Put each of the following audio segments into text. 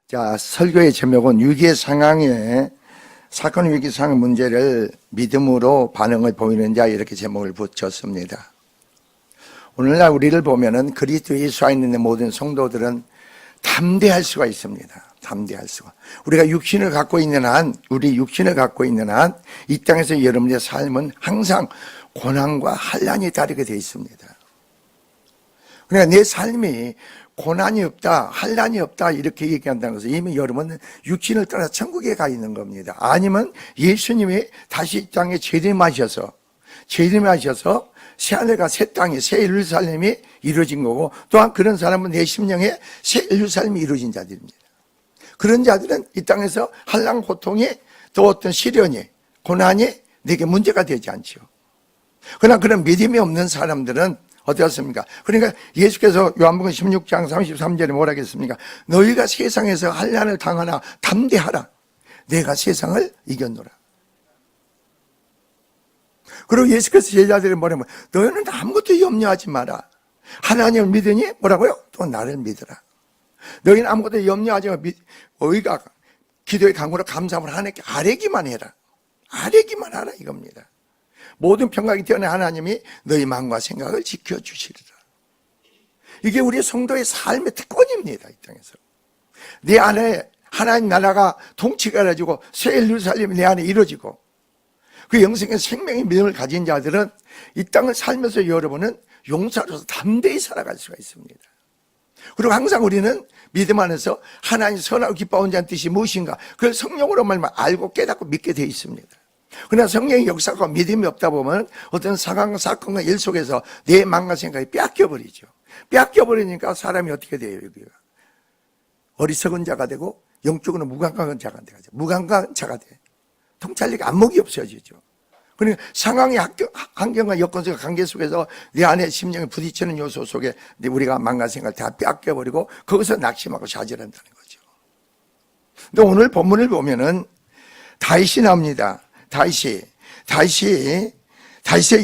자, 설교의 제목은 위기의 상황에 사건 위기 상황 문제를 믿음으로 반응을 보이는 자, 이렇게 제목을 붙였습니다. 오늘날 우리를 보면은 그리스도 예수 안에 있는 모든 성도들은 담대할 수가 있습니다. 담대할 수가. 우리가 육신을 갖고 있는 한, 이 땅에서 여러분의 삶은 항상 고난과 환난이 다르게 되어 있습니다. 그러니까 내 삶이 고난이 없다, 환난이 없다 이렇게 얘기한다는 것은 이미 여러분은 육신을 떠나 천국에 가 있는 겁니다. 아니면 예수님이 다시 이 땅에 재림하셔서 새하늘과 새 땅이 새 예루살렘이 이루어진 거고, 또한 그런 사람은 내 심령에 새 예루살렘이 이루어진 자들입니다. 그런 자들은 이 땅에서 환난, 고통이 또 어떤 시련이, 고난이 내게 문제가 되지 않죠. 그러나 그런 믿음이 없는 사람들은 어떻습니까? 그러니까 예수께서 요한복음 16장 33절에 뭐라 했습니까? 너희가 세상에서 환난을 당하나 담대하라. 내가 세상을 이겼노라. 그리고 예수께서 제자들이 뭐라면, 너희는 아무것도 염려하지 마라. 하나님을 믿으니 뭐라고요? 또 나를 믿으라. 너희는 아무것도 염려하지 마. 너희가 기도의 강구로 감사함을 하나님께 아뢰기만 해라. 아뢰기만 하라 이겁니다. 모든 평강이 뛰어난 하나님이 너희 마음과 생각을 지켜주시리라. 이게 우리 성도의 삶의 특권입니다. 이 땅에서 내 안에 하나님 나라가 통치가 해가지고 새 예루살렘이 내 안에 이루어지고, 그 영생의 생명의 믿음을 가진 자들은 이 땅을 살면서 여러분은 용사로서 담대히 살아갈 수가 있습니다. 그리고 항상 우리는 믿음 안에서 하나님 선하고 기뻐하는 자의 뜻이 무엇인가, 그걸 성령으로 말만 알고 깨닫고 믿게 되어 있습니다. 그러나 성령의 역사가 믿음이 없다 보면 어떤 상황, 사건과 일 속에서 내 마음과 생각이 뺏겨버리죠. 뺏겨버리니까 사람이 어떻게 돼요? 여기가 어리석은 자가 되고 영적으로 무감각한 자가 돼요. 무감각한 자가 돼. 통찰력, 안목이 없어지죠. 그러니까 상황의 환경과 여건 속의 관계 속에서 내 안에 심령이 부딪히는 요소 속에 우리가 마음과 생각을 다 뺏겨버리고 거기서 낙심하고 좌절한다는 거죠. 근데 오늘 본문을 보면은 다윗이 나옵니다. 다윗의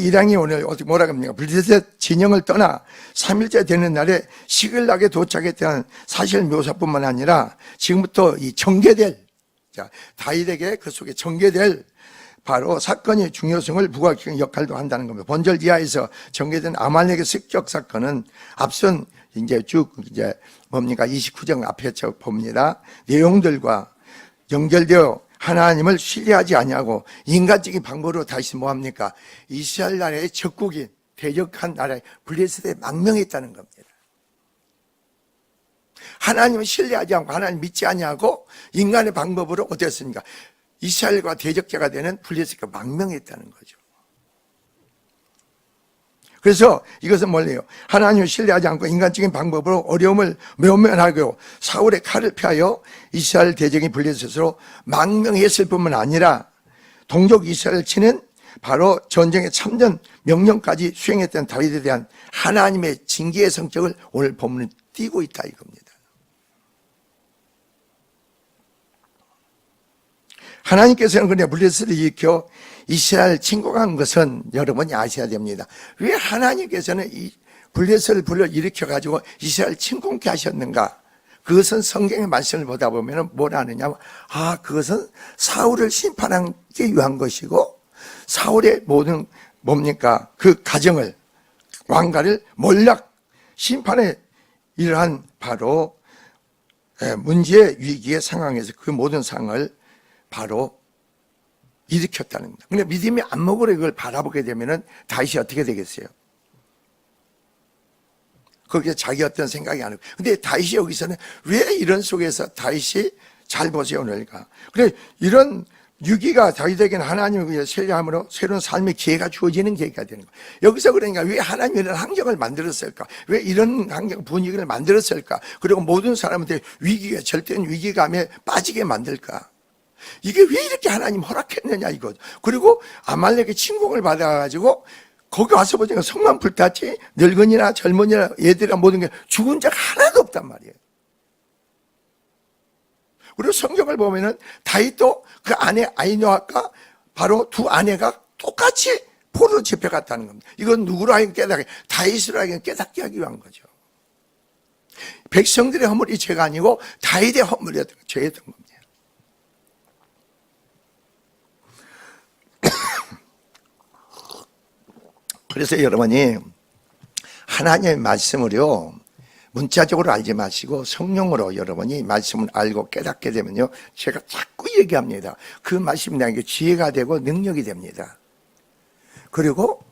일왕이 오늘 어떻게 뭐라 합니까? 블레셋 진영을 떠나 3일째 되는 날에 시글락에 도착했다는 사실 묘사뿐만 아니라 지금부터 이 전개될, 자, 다윗에게 그 속에 전개될 바로 사건의 중요성을 부각시키는 역할도 한다는 겁니다. 본절 이하에서 전개된 아말렉의 습격 사건은 앞선 이제 뭡니까? 29장 앞에 봅니다. 내용들과 연결되어 하나님을 신뢰하지 아니하고 인간적인 방법으로 다시 뭐합니까? 이스라엘 나라의 적국인, 대적한 나라의 블레셋에 망명했다는 겁니다. 하나님을 신뢰하지 않고 하나님 믿지 아니하고 인간의 방법으로 어땠습니까? 이스라엘과 대적자가 되는 블레셋과 망명했다는 거죠. 그래서 이것은 뭐예요? 하나님을 신뢰하지 않고 인간적인 방법으로 어려움을 외면하고 사울의 칼을 피하여 이스라엘 대적인 블레셋으로 망명했을 뿐만 아니라 동족 이스라엘을 치는 바로 전쟁의 참전 명령까지 수행했던 다윗에 대한 하나님의 징계의 성격을 오늘 본문에 띄고 있다 이겁니다. 하나님께서는 그냥 블레셋을 일으켜 이스라엘 침공한 것은 여러분이 아셔야 됩니다. 왜 하나님께서는 이 블레셋을 불러 일으켜가지고 이스라엘 침공케 하셨는가? 그것은 성경의 말씀을 보다 보면 뭐라 하느냐? 그것은 사울을 심판하기 위한 것이고, 사울의 모든 뭡니까? 그 가정을, 왕가를 몰락, 심판에 이러한 바로 문제의 위기의 상황에서 그 모든 상황을 바로 일으켰다는 겁니다. 근데 믿음의 안목으로 이걸 바라보게 되면은 다윗이 어떻게 되겠어요? 거기에 자기 어떤 생각이 안 오고. 근데 다윗이 여기서는 왜 이런 속에서 다윗이 잘 보세요, 오늘가. 그래, 이런 위기가 다윗에게는 하나님을 위해 신뢰함으로 새로운 삶의 기회가 주어지는 계기가 되는 거예요. 여기서 그러니까 왜 하나님이 이런 환경을 만들었을까? 왜 이런 환경, 분위기를 만들었을까? 그리고 모든 사람한테 위기가, 절대적인 위기감에 빠지게 만들까? 이게 왜 이렇게 하나님 허락했느냐 이거. 그리고 아말렉의 침공을 받아가지고 거기 와서 보니까 성만 불탔지 늙은이나 젊은이나 애들이나 모든 게 죽은 자가 하나도 없단 말이에요. 그리고 성경을 보면은 다윗도 그 아내 아히노아가 바로 두 아내가 똑같이 포로로 잡혀갔다는 겁니다. 이건 누구로 하여금 깨닫게, 다윗으로 하여금 깨닫게 하기 위한 거죠. 백성들의 허물이 죄가 아니고 다윗의 허물이었던 죄였던 겁니다. 그래서 여러분이 하나님의 말씀을요, 문자적으로 알지 마시고 성령으로 여러분이 말씀을 알고 깨닫게 되면요, 제가 자꾸 얘기합니다. 그 말씀이 나에게 지혜가 되고 능력이 됩니다. 그리고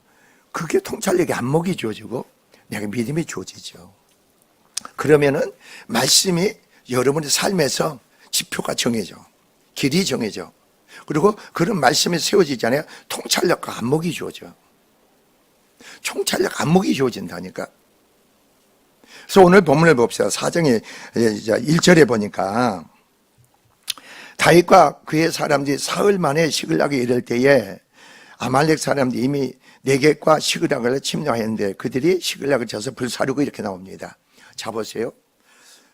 그게 통찰력의 안목이 주어지고 내가 믿음이 주어지죠. 그러면은 말씀이 여러분의 삶에서 지표가 정해져, 길이 정해져. 그리고 그런 말씀이 세워지잖아요. 통찰력과 안목이 주어져. 총찰력 안목이 주어진다니까. 그래서 오늘 본문을 봅시다. 4장의 1절에 보니까 다윗과 그의 사람들이 사흘 만에 시글락에 이를 때에 아말렉 사람들이 이미 네겝과 시글락을 침략했는데 그들이 시글락을 쳐서 불사르고 이렇게 나옵니다. 자 보세요.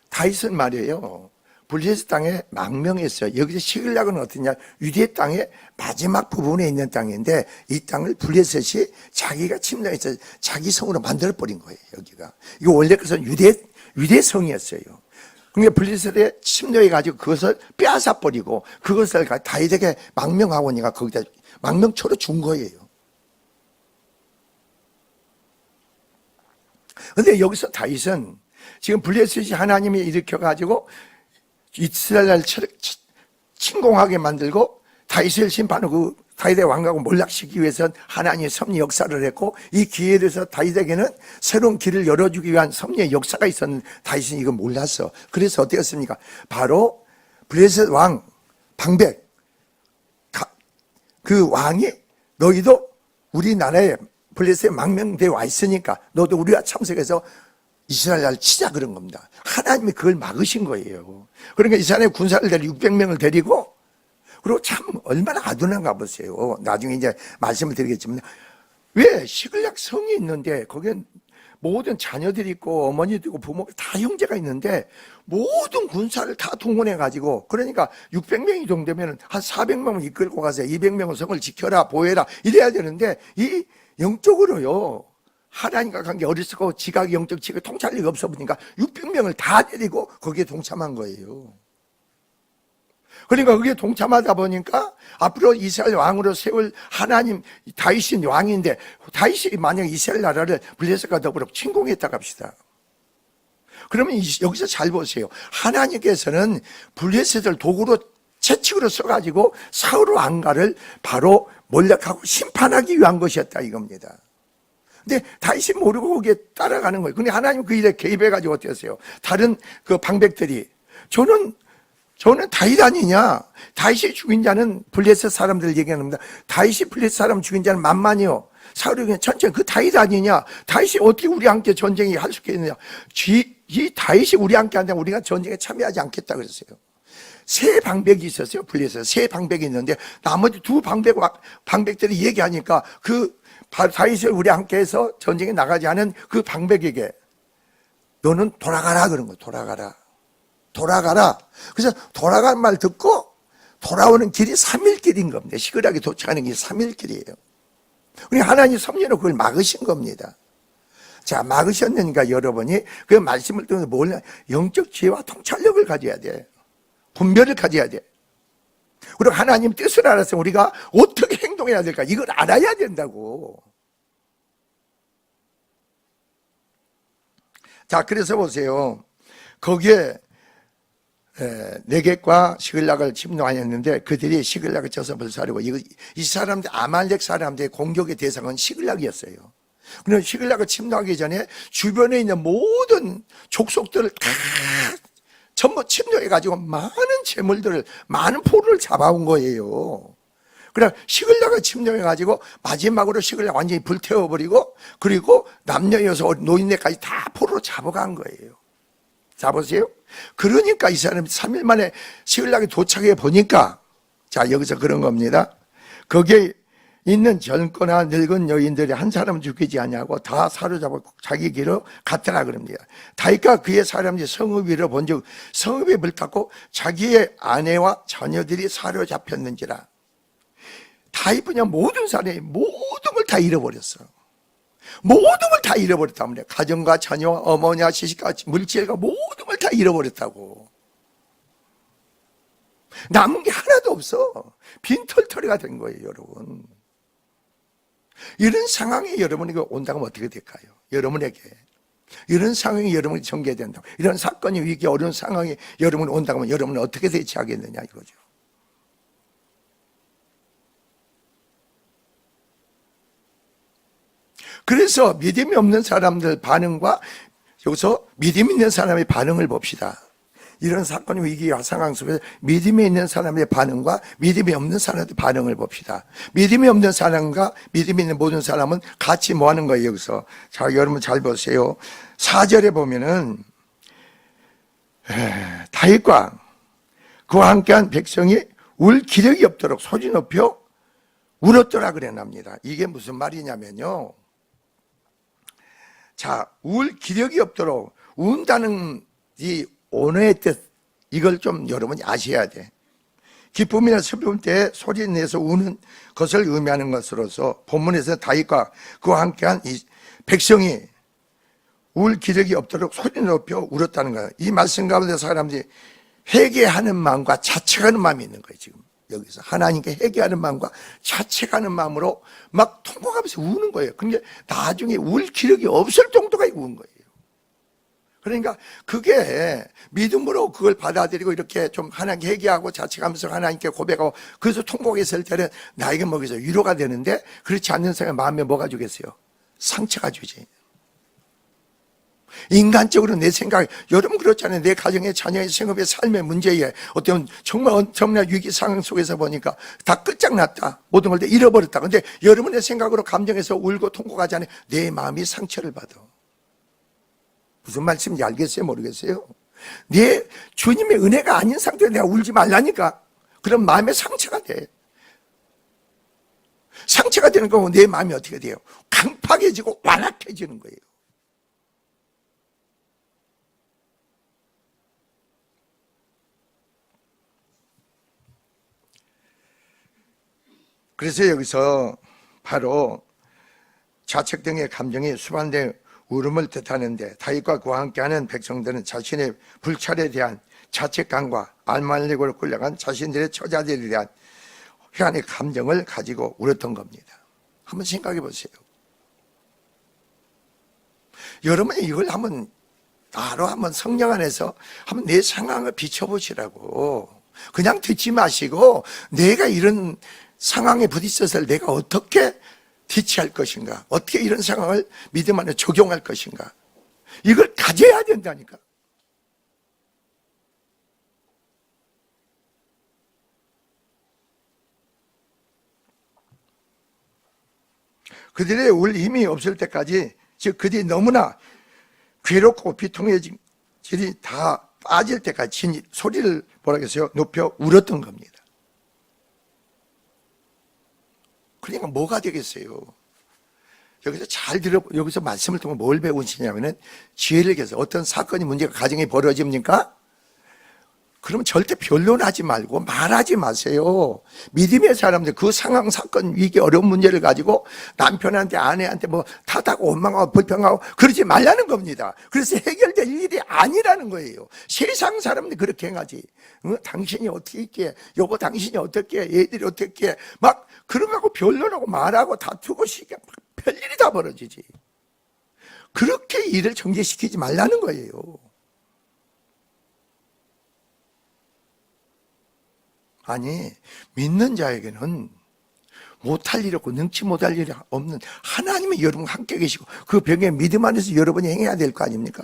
다윗은 말이에요, 블레셋 땅에 망명했어요. 여기서 시글락은 어떠냐, 유대 땅의 마지막 부분에 있는 땅인데 이 땅을 블레셋이 자기가 침략해서 자기 성으로 만들어버린 거예요. 여기가 이거 원래 그것은 유대 성이었어요. 그러니까 블레셋에 침략해가지고 그것을 빼앗아버리고 그것을 다윗에게 망명하고 니까 거기다 망명초로 준 거예요. 그런데 여기서 다윗은 지금 블레셋이 하나님이 일으켜가지고 이스라엘을 침공하게 만들고 다윗을 심판하고 다윗의 왕국을 몰락시키기 위해서는 하나님의 섭리 역사를 했고, 이 기회에 대해서 다윗에게는 새로운 길을 열어주기 위한 섭리의 역사가 있었는데 다윗은 이걸 몰랐어. 그래서 어떻게 했습니까? 바로 블레셋 왕 방백, 그 왕이 너희도 우리나라에 블레셋에 망명되어 와 있으니까 너도 우리와 참석해서 이스라엘을 치자 그런 겁니다. 하나님이 그걸 막으신 거예요. 그러니까 이스라엘 군사를 데리고 600명을 데리고, 그리고 참 얼마나 아둔한가 보세요. 나중에 이제 말씀을 드리겠지만, 왜 시글락 성이 있는데 거기에 모든 자녀들이 있고 어머니도 있고 부모가 다 형제가 있는데 모든 군사를 다 동원해 가지고, 그러니까 600명이 정도면 한 400명을 이끌고 가서 200명은 성을 지켜라 보호해라 이래야 되는데, 이 영적으로요 하나님과 관계 어리석고 지각 영적 지각 통찰력이 없어 보니까 600명을 다 데리고 거기에 동참한 거예요. 그러니까 거기에 동참하다 보니까 앞으로 이스라엘 왕으로 세울 하나님, 다윗이 왕인데 다윗이 만약 이스라엘 나라를 블레셋과 더불어 침공했다고 합시다. 그러면 여기서 잘 보세요. 하나님께서는 블레셋을 도구로 채찍으로 써가지고 사울 왕가를 바로 몰락하고 심판하기 위한 것이었다 이겁니다. 근데 다윗이 모르고 거기에 따라가는 거예요. 근데 하나님 그 일에 개입해가지고 어떻게 했어요? 다른 그 방백들이 저는 다윗 아니냐? 다윗이 죽인 자는 블레셋 사람들 얘기하는 겁니다. 다윗이 블레셋 사람 죽인 자는 만만이요. 사울이 그냥 천천히 그 다윗 아니냐? 다윗이 어떻게 우리와 함께 전쟁에 할 수 있겠느냐? 이 다윗이 우리와 함께 한다면 우리가 전쟁에 참여하지 않겠다 그랬어요. 세 방백이 있었어요. 블레셋 세 방백이 있는데 나머지 두 방백들이 얘기하니까 그 다윗을 우리 함께해서 전쟁에 나가지 않은 그 방백에게 너는 돌아가라 그런 거예요. 돌아가라. 그래서 돌아가는 말 듣고 돌아오는 길이 3일 길인 겁니다. 시그락에 도착하는 길이 3일 길이에요. 우리 하나님 섭리로 그걸 막으신 겁니다. 자, 막으셨으니까 여러분이 그 말씀을 통해서 뭘 영적 지혜와 통찰력을 가져야 돼. 분별을 가져야 돼. 그리고 하나님 뜻을 알아서 우리가 어떻게 행동해야 될까 이걸 알아야 된다고. 자, 그래서 보세요. 거기에 네겝과 시글락을 침노하였는데 그들이 시글락을 쳐서 불사르고, 이 사람들 아말렉 사람들의 공격의 대상은 시글락이었어요. 그런데 시글락을 침노하기 전에 주변에 있는 모든 족속들을 다 전부 침노해가지고 많은 재물들을, 많은 포로를 잡아온 거예요. 그래 시글락을 침노해가지고 마지막으로 시글락 완전히 불태워버리고, 그리고 남녀 여성 노인네까지 다 포로로 잡아간 거예요. 자 보세요. 그러니까 이 사람이 3일 만에 시글락에 도착해 보니까, 자 여기서 그런 겁니다. 거기에 있는 젊거나 늙은 여인들이 한 사람 죽이지 아니하고 다 사로잡아 자기 길로 갔더라 그럽니다. 다윗과 그의 사람들이 성읍 위로 본즉 성읍에 불탔고 자기의 아내와 자녀들이 사로잡혔는지라. 다윗 그냥 모든 사람이 모든 걸 다 잃어버렸어. 모든 걸 다 잃어버렸단 말이야. 가정과 자녀, 어머니와 시집과 물질과 모든 걸 다 잃어버렸다고. 남은 게 하나도 없어. 빈털터리가 된 거예요, 여러분. 이런 상황에 여러분에게 온다면 어떻게 될까요? 여러분에게. 이런 상황이 여러분이 전개된다고. 이런 사건이 위기 어려운 상황이 여러분이 온다고 하면 여러분은 어떻게 대처하겠느냐 이거죠. 그래서 믿음이 없는 사람들 반응과 여기서 믿음 있는 사람의 반응을 봅시다. 이런 사건의 위기와 상황 속에서 믿음이 있는 사람의 반응과 믿음이 없는 사람의 반응을 봅시다. 믿음이 없는 사람과 믿음이 있는 모든 사람은 같이 뭐 하는 거예요, 여기서. 자, 여러분 잘 보세요. 4절에 보면은, 다윗과 그와 함께한 백성이 울 기력이 없도록 소리 높여 울었더라 그래납니다. 이게 무슨 말이냐면요. 자, 울 기력이 없도록 운다는 이 언어의 뜻, 이걸 좀 여러분이 아셔야 돼. 기쁨이나 슬픔 때 소리 내서 우는 것을 의미하는 것으로서 본문에서 다윗과 그와 함께한 이 백성이 울 기력이 없도록 소리 높여 울었다는 거예요. 이 말씀 가운데 사람들이 회개하는 마음과 자책하는 마음이 있는 거예요. 지금 여기서 하나님께 회개하는 마음과 자책하는 마음으로 막 통곡하면서 우는 거예요. 그러니까 나중에 울 기력이 없을 정도까지 우는 거예요. 그러니까 그게 믿음으로 그걸 받아들이고 이렇게 좀 하나님께 회개하고 자책하면서 하나님께 고백하고 그래서 통곡했을 때는 나에게 먹여서 위로가 되는데, 그렇지 않는 사람의 마음에 뭐가 주겠어요? 상처가 주지. 인간적으로 내 생각, 여러분 그렇잖아요. 내 가정의 자녀의 생업의 삶의 문제에 어떤 정말 엄청난 위기 상황 속에서 보니까 다 끝장났다. 모든 걸 다 잃어버렸다. 근데 여러분의 생각으로 감정해서 울고 통곡하지 않아요. 내 마음이 상처를 받아. 무슨 말씀인지 알겠어요? 모르겠어요? 내 주님의 은혜가 아닌 상태에 내가 울지 말라니까. 그럼 마음에 상처가 돼. 상처가 되는 거고 내 마음이 어떻게 돼요? 강팍해지고 완악해지는 거예요. 그래서 여기서 바로 자책 등의 감정이 수반된 울음을 뜻하는데, 다윗과 그와 함께하는 백성들은 자신의 불찰에 대한 자책감과 알말레고로 끌려간 자신들의 처자들에 대한 회한의 감정을 가지고 울었던 겁니다. 한번 생각해 보세요. 여러분이 이걸 한번 따로 한번 성령 안에서 한번 내 상황을 비춰보시라고. 그냥 듣지 마시고 내가 이런 상황에 부딪혀서 내가 어떻게 대처할 것인가, 어떻게 이런 상황을 믿음 안에 적용할 것인가, 이걸 가져야 된다니까. 그들의 울 힘이 없을 때까지, 즉 그들이 너무나 괴롭고 비통해진 질이 다 빠질 때까지 소리를 뭐라겠어요? 높여 울었던 겁니다. 그러니까 뭐가 되겠어요? 여기서 잘 여기서 말씀을 통해 뭘 배우시냐면은 지혜를 계서 어떤 사건이 문제가 가정에 벌어집니까? 그러면 절대 변론하지 말고 말하지 마세요. 믿음의 사람들 그 상황, 사건, 위기, 어려운 문제를 가지고 남편한테, 아내한테 뭐 탓하고 원망하고 불평하고 그러지 말라는 겁니다. 그래서 해결될 일이 아니라는 거예요. 세상 사람들이 그렇게 행하지. 당신이 어떻게 했기에, 여보 당신이 어떻게 해, 얘들이 어떻게 해, 막 그런 거하고 변론하고 말하고 다투고 시게 별일이 다 벌어지지. 그렇게 일을 전개시키지 말라는 거예요. 아니, 믿는 자에게는 못할 일 없고 능치 못할 일이 없는 하나님이 여러분과 함께 계시고 그 병의 믿음 안에서 여러분이 행해야 될 거 아닙니까?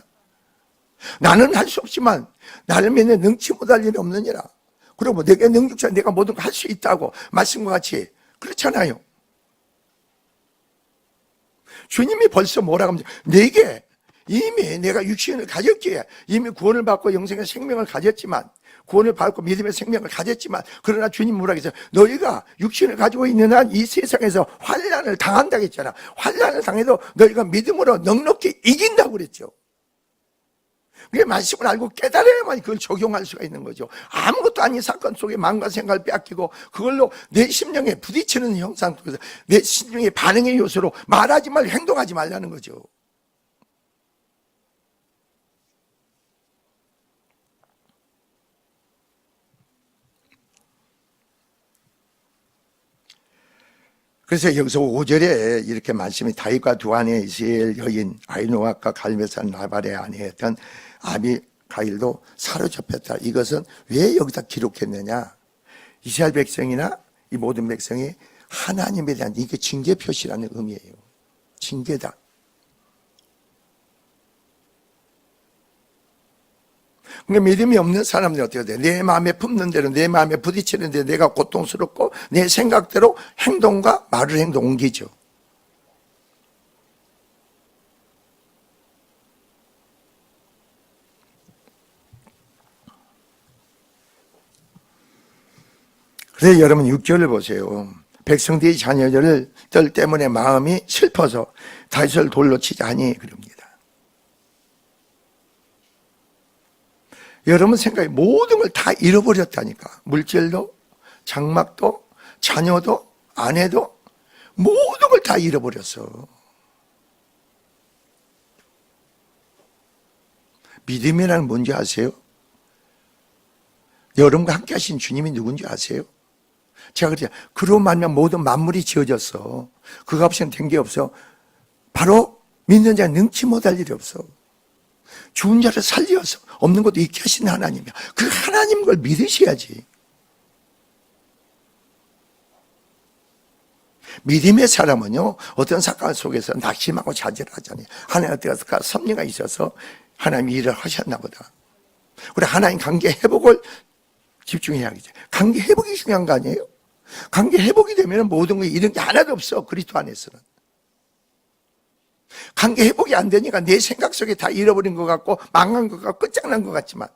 나는 할 수 없지만 나를 믿는 능치 못할 일이 없느니라. 그리고 내게 능력자, 내가 모든 걸 할 수 있다고 말씀과 같이 그렇잖아요. 주님이 벌써 뭐라고 합니까? 내게 이미 내가 육신을 가졌기에 이미 구원을 받고 영생의 생명을 가졌지만, 구원을 받고 믿음의 생명을 가졌지만, 그러나 주님 뭐라고 했어요? 너희가 육신을 가지고 있는 한 이 세상에서 환난을 당한다고 했잖아. 환난을 당해도 너희가 믿음으로 넉넉히 이긴다고 그랬죠. 그게 말씀을 알고 깨달아야만 그걸 적용할 수가 있는 거죠. 아무것도 아닌 사건 속에 마음과 생각을 빼앗기고 그걸로 내 심령에 부딪히는 형상 속에서 내 심령의 반응의 요소로 말하지 말고 행동하지 말라는 거죠. 그래서 여기서 5절에 이렇게 말씀이 다윗과 두 아내 이스라엘 여인 아히노아과 갈멜산 나발의 아내였던 아비가일도 사로잡혔다. 이것은 왜 여기다 기록했느냐? 이스라엘 백성이나 이 모든 백성이 하나님에 대한 이게 징계 표시라는 의미예요. 징계다. 그러니까 믿음이 없는 사람들이 어떻게 돼? 내 마음에 품는 대로, 내 마음에 부딪히는 데 내가 고통스럽고 내 생각대로 행동과 말을 옮기죠. 그래서 여러분 6절을 보세요. 백성들의 자녀들 때문에 마음이 슬퍼서 다윗을 돌로 치자 하니 그럽니다. 여러분 생각에 모든 걸 다 잃어버렸다니까. 물질도, 장막도, 자녀도, 아내도 모든 걸 다 잃어버렸어. 믿음이라는 뭔지 아세요? 여러분과 함께 하신 주님이 누군지 아세요? 제가 그랬잖아요. 그로 말면 모든 만물이 지어졌어. 그가 없이는 된 게 없어. 바로 믿는 자는 능치 못할 일이 없어. 죽은 자를 살려서 없는 것도 있게 하신 하나님이야. 그 하나님 걸 믿으셔야지. 믿음의 사람은요, 어떤 사건 속에서 낙심하고 좌절하잖아요. 하나님 어떻게 섭리가 있어서 하나님이 일을 하셨나 보다. 우리 하나님 관계 회복을 집중해야겠죠. 관계 회복이 중요한 거 아니에요? 관계 회복이 되면 모든 게 잃은 게 하나도 없어. 그리스도 안에서는. 관계 회복이 안 되니까 내 생각 속에 다 잃어버린 것 같고 망한 것 같고 끝장난 것 같지만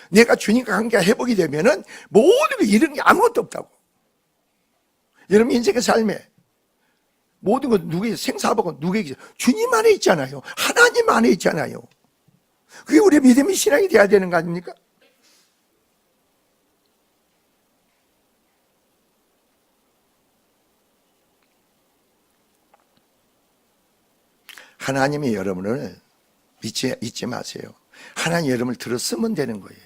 내가 주님과 관계가 회복이 되면은 모든 게 잃은 게 아무것도 없다고. 여러분 인생의 삶에 모든 것 누구의 생사복은 누구에게 주님 안에 있잖아요. 하나님 안에 있잖아요. 그게 우리의 믿음의 신앙이 돼야 되는 거 아닙니까? 하나님이 여러분을 잊지 마세요. 하나님 여러분을 들었으면 되는 거예요.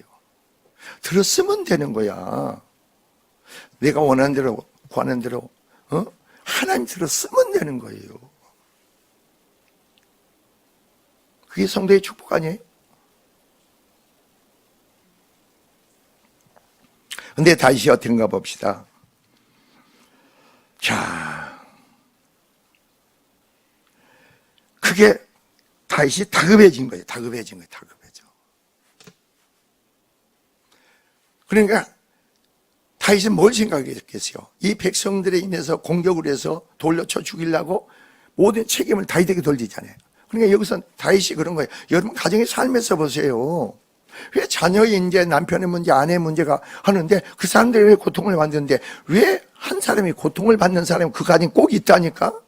들었으면 되는 거야. 내가 원하는 대로 구하는 대로 하나님 들었으면 되는 거예요. 그게 성도의 축복 아니에요? 근데 다윗이 어떤가 봅시다. 자, 그게 다윗이 다급해진 거예요. 다급해져. 그러니까 다윗은 뭘 생각했겠어요? 이 백성들에 인해서 공격을 해서 돌려쳐 죽이려고 모든 책임을 다윗에게 돌리잖아요. 그러니까 여기서 다윗이 그런 거예요. 여러분 가정의 삶에서 보세요. 왜 자녀의 이제 남편의 문제, 아내의 문제가 하는데 그 사람들이 왜 고통을 받는데 왜 한 사람이 고통을 받는 사람이 그 가정에 꼭 있다니까?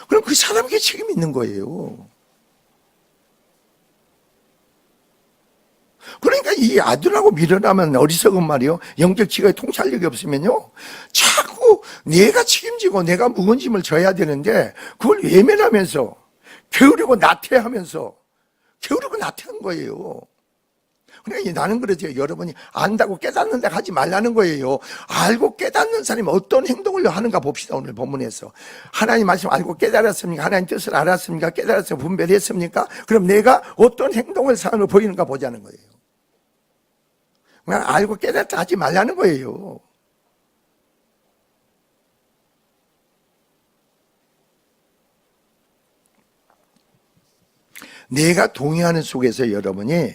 그럼 그 사람에게 책임이 있는 거예요. 그러니까 이 아들하고 밀어나면 어리석은 말이요. 영적 지각에 통찰력이 없으면요. 자꾸 내가 책임지고 내가 묵은 짐을 져야 되는데 그걸 외면하면서 게으르고 나태하면서 게으르고 나태한 거예요. 그러니까 나는 그러죠. 여러분이 안다고 깨닫는데 하지 말라는 거예요. 알고 깨닫는 사람이 어떤 행동을 하는가 봅시다. 오늘 본문에서. 하나님 말씀 알고 깨달았습니까? 하나님 뜻을 알았습니까? 깨달았습니까? 분별했습니까? 그럼 내가 어떤 행동을 삶을 보이는가 보자는 거예요. 그냥 알고 깨닫다 하지 말라는 거예요. 내가 동의하는 속에서 여러분이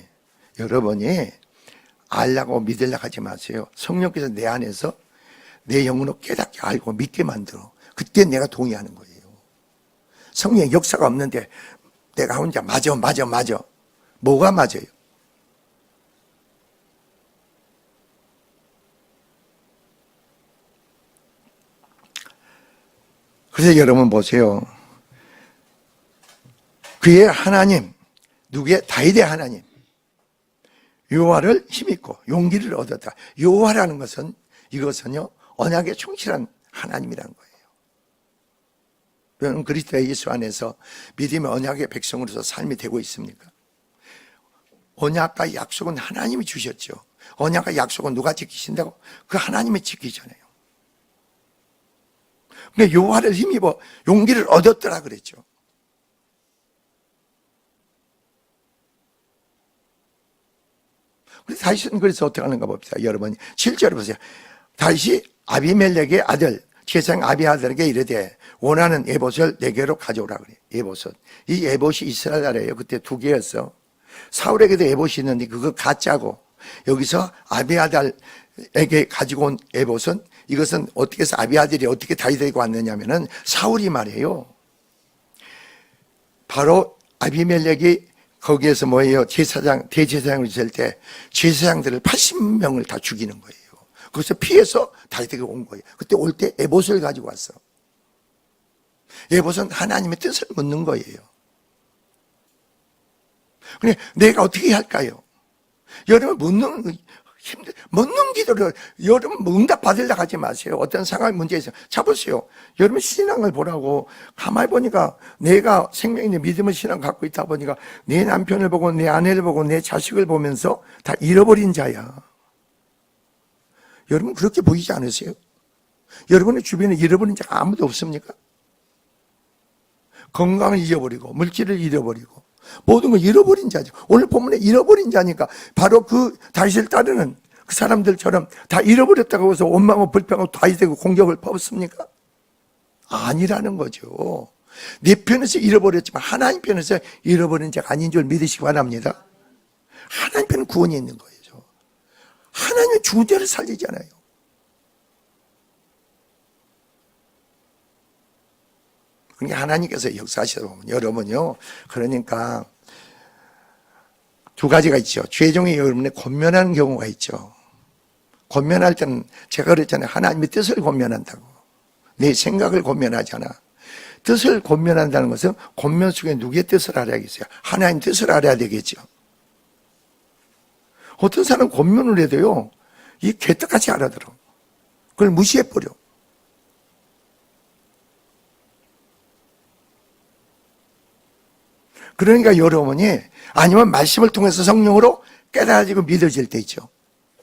알라고 믿으려고 하지 마세요. 성령께서 내 안에서 내 영으로 깨닫게 알고 믿게 만들어. 그때 내가 동의하는 거예요. 성령의 역사가 없는데 내가 혼자 맞아. 뭐가 맞아요? 그래서 여러분 보세요. 그의 하나님, 누구의? 다윗의 하나님. 여호와를 힘입고 용기를 얻었다. 여호와라는 것은 이것은요 언약에 충실한 하나님이라는 거예요. 여러분 그리스도 예수 안에서 믿음의 언약의 백성으로서 삶이 되고 있습니까? 언약과 약속은 하나님이 주셨죠. 언약과 약속은 누가 지키신다고? 그 하나님이 지키잖아요. 근데 여호와를 힘입어 용기를 얻었더라 그랬죠. 다윗은 그래서 어떻게 하는가 봅시다. 여러분 7절에 보세요. 다윗이 아비멜렉의 아들 제사장 아비아들에게 이르되 원하는 에봇을 내게로 가져오라 그래요. 에봇은 이 에봇이 이스라엘 나라예요. 그때 2개였어. 사울에게도 에봇이 있는데 그거 가짜고, 여기서 아비아들에게 가지고 온 에봇은, 이것은 어떻게 해서 아비아들이 어떻게 다윗에게 왔느냐면은 사울이 말이에요. 바로 아비멜렉이 거기에서 뭐예요? 대제사장을 있을 때 제사장들을 80명을 다 죽이는 거예요. 거기서 피해서 다윗에게 온 거예요. 그때 올 때 에봇을 가지고 왔어. 에봇은 하나님의 뜻을 묻는 거예요. 근데 내가 어떻게 할까요? 여러분 묻는 기도를 여러분 응답 받으려고 하지 마세요. 어떤 상황 문제에 있어요. 자 보세요. 여러분 신앙을 보라고. 가만히 보니까 내가 생명의 믿음의 신앙 갖고 있다 보니까 내 남편을 보고 내 아내를 보고 내 자식을 보면서 다 잃어버린 자야. 여러분 그렇게 보이지 않으세요? 여러분의 주변에 잃어버린 자가 아무도 없습니까? 건강을 잃어버리고 물질을 잃어버리고 모든 걸 잃어버린 자죠. 오늘 본문에 잃어버린 자니까 바로 그 다윗을 따르는 그 사람들처럼 다 잃어버렸다고 해서 원망하고 불평하고 다윗에게 공격을 퍼붓습니까? 아니라는 거죠. 내 편에서 잃어버렸지만 하나님 편에서 잃어버린 자가 아닌 줄 믿으시기 바랍니다. 하나님 편은 구원이 있는 거예요. 하나님의 죽은 자를 살리잖아요. 그러니까 하나님께서 역사하시다 보면 여러분요, 그러니까 두 가지가 있죠. 죄종이 여러분의 권면하는 경우가 있죠. 권면할 때는 제가 그랬잖아요. 하나님의 뜻을 권면한다고. 내 생각을 권면하잖아. 뜻을 권면한다는 것은 권면 속에 누구의 뜻을 알아야겠어요? 하나님 뜻을 알아야 되겠죠. 어떤 사람은 권면을 해도요, 이 개떡같이 알아들어. 그걸 무시해버려. 그러니까 여러분이 아니면 말씀을 통해서 성령으로 깨달아지고 믿어질 때 있죠.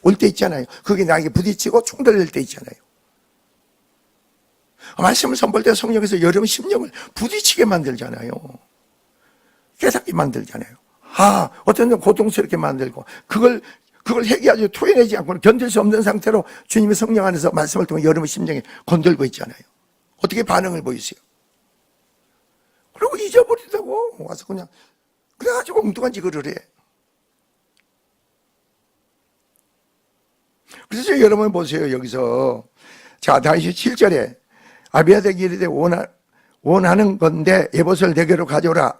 올 때 있잖아요. 그게 나에게 부딪히고 충돌될 때 있잖아요. 말씀을 선포할 때 성령에서 여러분 심령을 부딪히게 만들잖아요. 깨닫게 만들잖아요. 어떤 건 고통스럽게 만들고 그걸 해결하지 토해내지 않고는 견딜 수 없는 상태로 주님의 성령 안에서 말씀을 통해 여러분 심령에 건들고 있잖아요. 어떻게 반응을 보이세요? 그리고 잊어버리다고 와서 그냥 그래가지고 엉뚱한 짓을 해. 그래서 여러분 보세요. 여기서 자 다윗이 7절에 아비아들에게 이르되 원하는 건데 에봇을 내게로 가져오라.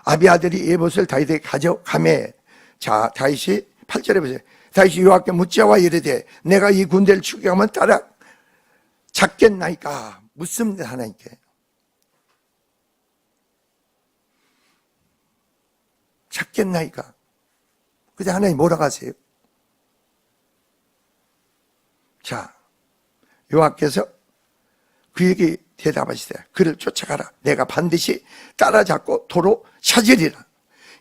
아비아들이 에봇을 다윗에게 가져가매. 자 다윗이 8절에 보세요. 다윗이 요압께 묻자와 이르되 내가 이 군대를 추격하면 따라 잡겠나이까? 묻습니다. 하나님께. 잡겠나이까? 그때 하나님 뭐라고 하세요? 자, 요압께서 그에게 대답하시되 그를 쫓아가라. 내가 반드시 따라잡고 도로 찾으리라.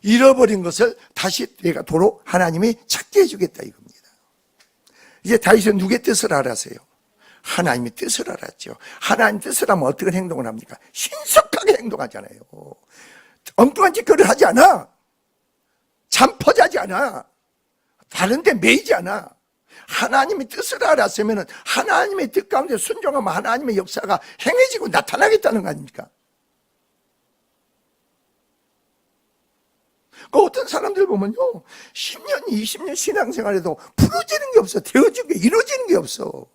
잃어버린 것을 다시 내가 도로 하나님이 찾게 해주겠다 이겁니다. 이제 다윗은 누구의 뜻을 알았어요? 하나님의 뜻을 알았죠. 하나님 뜻을 하면 어떻게 행동을 합니까? 신속하게 행동하잖아요. 엉뚱한 짓거리를 하지 않아. 잠퍼자지 않아. 다른 데 매이지 않아. 하나님의 뜻을 알았으면 하나님의 뜻 가운데 순종하면 하나님의 역사가 행해지고 나타나겠다는 거 아닙니까? 그 어떤 사람들 보면요 10년, 20년 신앙생활에도 풀어지는 게 없어. 되어지는 게 이루어지는 게 없어.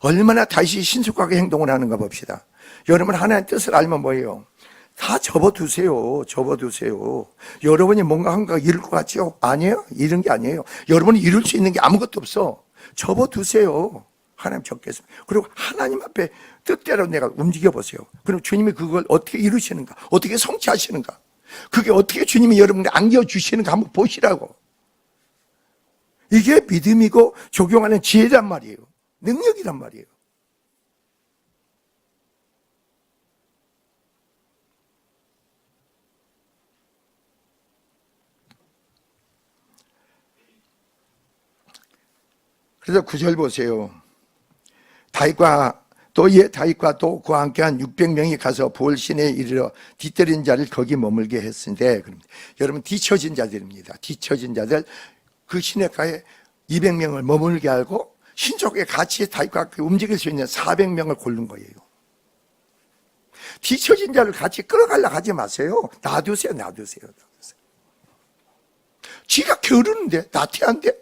얼마나 다윗이 신속하게 행동을 하는가 봅시다. 여러분 하나님의 뜻을 알면 뭐예요? 다 접어두세요. 접어두세요. 여러분이 뭔가 한가 이룰 것 같죠? 아니에요. 이런 게 아니에요. 여러분이 이룰 수 있는 게 아무것도 없어. 접어두세요. 하나님 적겠습니다. 그리고 하나님 앞에 뜻대로 내가 움직여보세요. 그럼 주님이 그걸 어떻게 이루시는가? 어떻게 성취하시는가? 그게 어떻게 주님이 여러분에게 안겨주시는가 한번 보시라고. 이게 믿음이고 적용하는 지혜란 말이에요. 능력이란 말이에요. 그래서 9절 보세요. 다윗과 또 그와 함께한 600명이 가서 부월시내에 이르러 뒤떨어진 자를 거기 머물게 했는데, 여러분 뒤처진 자들입니다. 뒤처진 자들, 그 시내가에 200명을 머물게 하고 신족에 같이 다윗과 움직일 수 있는 400명을 고른 거예요. 뒤처진 자를 같이 끌어가려고 하지 마세요. 놔두세요. 지가 게으르는데, 나태한데.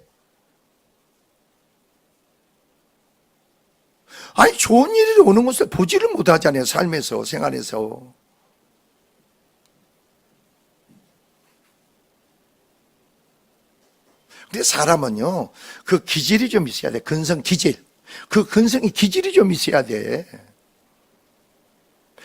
아니, 좋은 일이 오는 것을 보지를 못하잖아요. 삶에서, 생활에서. 근데 사람은요, 그 기질이 좀 있어야 돼. 근성 기질. 그 근성이 기질이 좀 있어야 돼.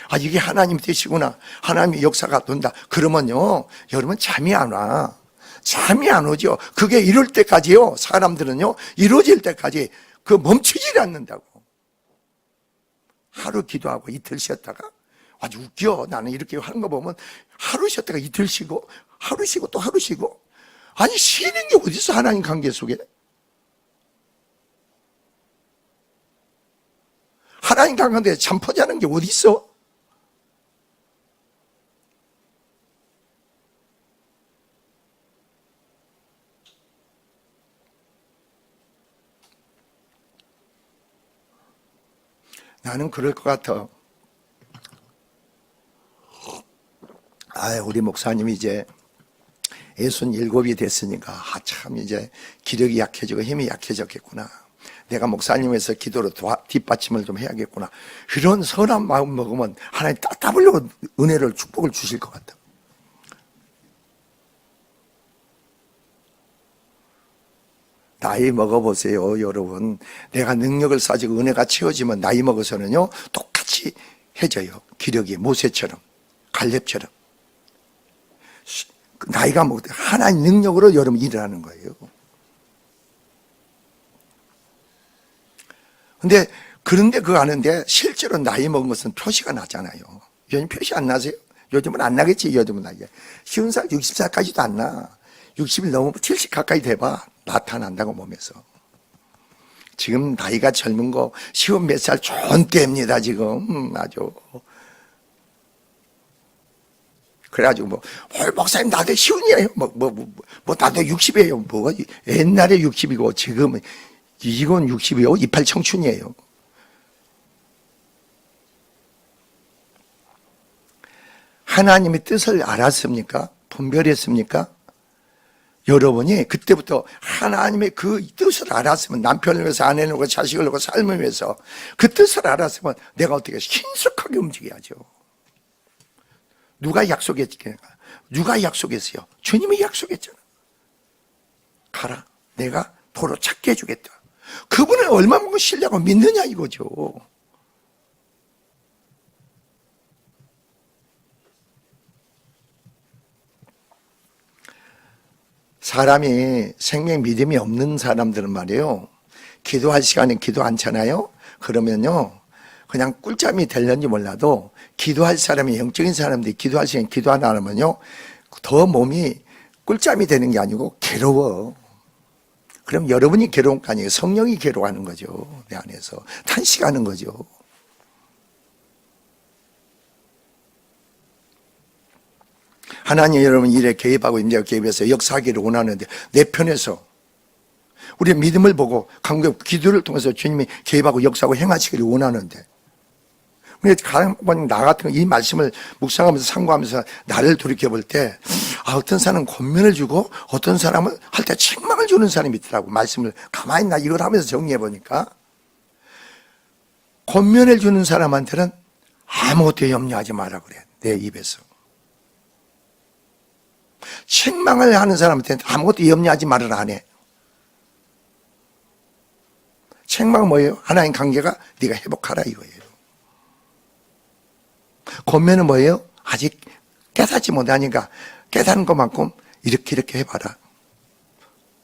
아, 이게 하나님 뜻이구나. 하나님의 역사가 돈다. 그러면요, 여러분 잠이 안 와. 잠이 안 오죠. 그게 이룰 때까지요, 사람들은요, 이루어질 때까지 그 멈추질 않는다고. 하루 기도하고 이틀 쉬었다가, 아주 웃겨. 나는 이렇게 하는 거 보면 하루 쉬었다가 이틀 쉬고, 하루 쉬고 또 하루 쉬고. 아니, 쉬는 게 어딨어, 하나님 관계 속에. 하나님 관계에 잠포자는 게 어딨어? 나는 그럴 것 같아. 우리 목사님이 이제 67이 됐으니까, 참 이제 기력이 약해지고 힘이 약해졌겠구나. 내가 목사님에서 기도로 뒷받침을 좀 해야겠구나. 그런 선한 마음 먹으면 하나님 따블로 은혜를, 축복을 주실 것 같아. 나이 먹어보세요, 여러분. 내가 능력을 쌓지고 은혜가 채워지면 나이 먹어서는요, 똑같이 해져요. 기력이 모세처럼, 갈렙처럼. 나이가 먹을 때 하나님 능력으로 여러분 일을 하는 거예요. 그런데 그거 아는데 실제로 나이 먹은 것은 표시가 나잖아요. 요즘 표시 안 나세요? 요즘은 안 나겠지, 요즘은 나게. 50살, 60살까지도 안 나. 60일 넘으면 70 가까이 돼봐. 나타난다고 몸에서. 지금 나이가 젊은 거 10 몇 살 좋은 때입니다, 지금. 아주. 그래가지고 목사님 나도 쉬운이에요. 나도 60이에요. 옛날에 60이고 지금은 이건 60이요. 이팔 청춘이에요. 하나님의 뜻을 알았습니까? 분별했습니까? 여러분이 그때부터 하나님의 그 뜻을 알았으면, 남편을 위해서, 아내를 위해서, 자식을 위해서, 삶을 위해서 그 뜻을 알았으면 내가 어떻게 신속하게 움직여야죠. 누가 약속했겠냐? 누가 약속했어요? 주님이 약속했잖아. 가라. 내가 도로 찾게 해주겠다. 그분을 얼마만큼 신뢰하고 믿느냐 이거죠. 사람이 생명 믿음이 없는 사람들은 말이에요, 기도할 시간에 기도 않잖아요. 그러면요, 그냥 꿀잠이 될는지 몰라도 기도할 사람이, 영적인 사람들이 기도할 시간에 기도 안 하면요, 더 몸이 꿀잠이 되는 게 아니고 괴로워. 그럼 여러분이 괴로운 거 아니에요. 성령이 괴로워하는 거죠. 내 안에서 탄식하는 거죠. 하나님 여러분 일에 개입하고 임재하고 개입해서 역사하기를 원하는데, 내 편에서 우리의 믿음을 보고 강력 기도를 통해서 주님이 개입하고 역사하고 행하시기를 원하는데, 나 같은 이 말씀을 묵상하면서 상고하면서 나를 돌이켜볼 때, 어떤 사람은 권면을 주고 어떤 사람은 할 때 책망을 주는 사람이 있더라고. 말씀을 가만히 나 이걸 하면서 정리해보니까, 권면을 주는 사람한테는 아무것도 염려하지 마라 그래. 내 입에서. 책망을 하는 사람한테는 아무것도 염려하지 말으라 하네. 책망은 뭐예요? 하나님 관계가 네가 회복하라 이거예요. 권면은 뭐예요? 아직 깨닫지 못하니까 깨닫는 것만큼 이렇게 해봐라.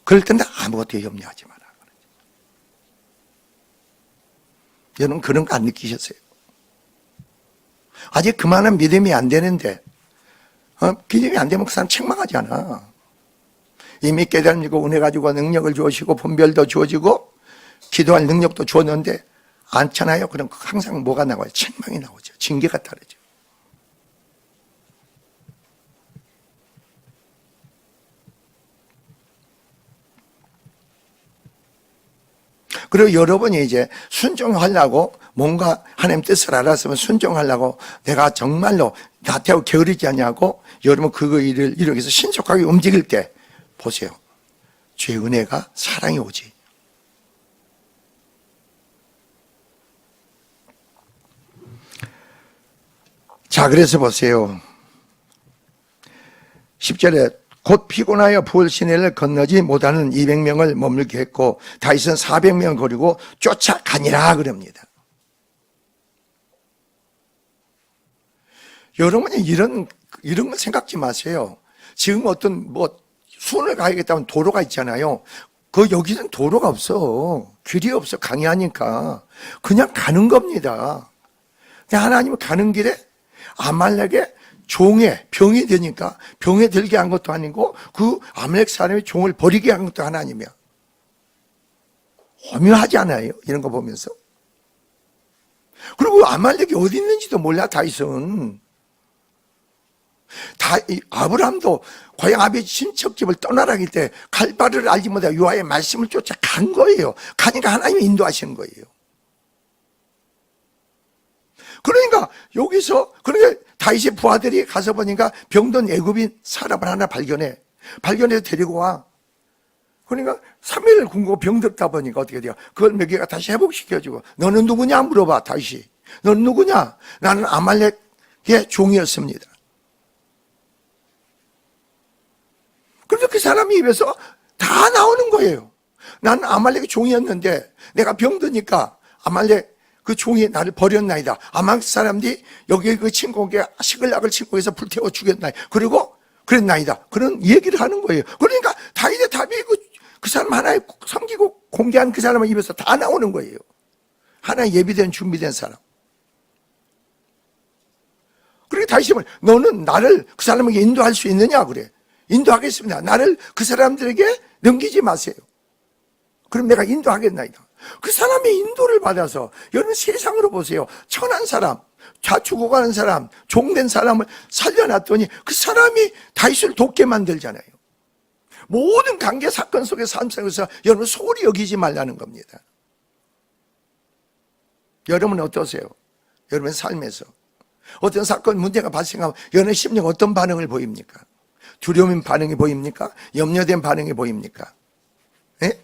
그럴 때는 아무것도 염려하지 마라. 여러분 그런 거 안 느끼셨어요? 아직 그만한 믿음이 안 되는데 믿음이 안 되면 그 사람 책망하지 않아. 이미 깨달음이고 은혜 가지고 능력을 주시고 분별도 주어지고 기도할 능력도 주었는데 않잖아요. 그럼 항상 뭐가 나와요? 책망이 나오죠. 징계가 따르죠. 그리고 여러분이 이제 순종하려고 뭔가 하나님 뜻을 알았으면 순종하려고 내가 정말로 나태하고 게으르지 않냐고 여러분 그거 일을 이렇게 해서 신속하게 움직일 때 보세요. 주의 은혜가 사랑이 오지. 자, 그래서 보세요. 10절에 곧 피곤하여 부을 시내를 건너지 못하는 200명을 머물게 했고 다윗은 400명을 거리고 쫓아가니라 그럽니다. 여러분이 이런 걸 생각지 마세요. 지금 어떤 수원을 가야겠다면 도로가 있잖아요. 여기는 도로가 없어. 길이 없어. 강야니까. 그냥 가는 겁니다. 하나님은 가는 길에 아말렉의 종에 병이 되니까 병에 들게 한 것도 아니고 그 아말렉 사람이 종을 버리게 한 것도 하나님이야. 오묘하지 않아요? 이런 거 보면서. 그리고 아말렉이 어디 있는지도 몰라 다윗은. 아브라함도 고향 아비 친척집을 떠나라기 때 갈바를 알지 못해 여호와의 말씀을 쫓아 간 거예요. 가니까 하나님이 인도하시는 거예요. 그러니까 여기서 다윗의 부하들이 가서 보니까 병든 애굽인 사람을 하나 발견해서 데리고 와. 그러니까 3일을 굶고 병들다 보니까 어떻게 돼요? 그걸 먹이가 다시 회복시켜주고 너는 누구냐 물어봐 다윗이. 너는 누구냐? 나는 아말렉의 종이었습니다. 그래서 그 사람이 입에서 다 나오는 거예요. 나는 아말렉의 종이었는데 내가 병드니까 아말렉 그 종이 나를 버렸나이다. 아말렉 사람들이 여기 그 친구에게 시글락을 친구에서 불태워 죽였나이다. 그리고 그랬나이다. 그런 얘기를 하는 거예요. 그러니까 다윗의 답이 그 사람 하나의 섬기고 공개한 그 사람의 입에서 다 나오는 거예요. 하나의 예비된 준비된 사람. 그러니까 다윗이 말 너는 나를 그 사람에게 인도할 수 있느냐 그래. 인도하겠습니다. 나를 그 사람들에게 넘기지 마세요. 그럼 내가 인도하겠나이다. 그 사람의 인도를 받아서 여러분 세상으로 보세요. 천한 사람, 좌추고가는 사람, 종된 사람을 살려놨더니 그 사람이 다윗을 돕게 만들잖아요. 모든 관계 사건 속의 삶 속에서 여러분 소홀히 여기지 말라는 겁니다. 여러분은 어떠세요? 여러분 삶에서 어떤 사건 문제가 발생하면 여러분 심령 어떤 반응을 보입니까? 두려움 반응이 보입니까? 염려된 반응이 보입니까? 예?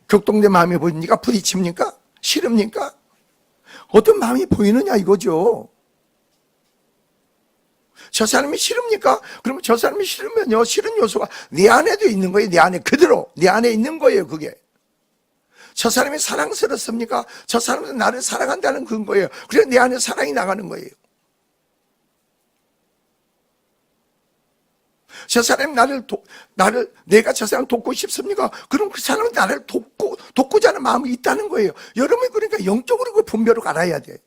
격동된 마음이 보입니까? 부딪힙니까? 싫습니까? 어떤 마음이 보이느냐 이거죠. 저 사람이 싫습니까? 그러면 저 사람이 싫으면요, 싫은 요소가 내 안에도 있는 거예요. 내 안에 그대로 내 안에 있는 거예요. 그게 저 사람이 사랑스럽습니까? 저 사람은 나를 사랑한다는 근거예요. 그래서 내 안에 사랑이 나가는 거예요. 저 사람이 내가 저 사람 돕고 싶습니까? 그럼 그 사람은 나를 돕고자 하는 마음이 있다는 거예요. 여러분이 그러니까 영적으로 그 분별을 알아야 돼.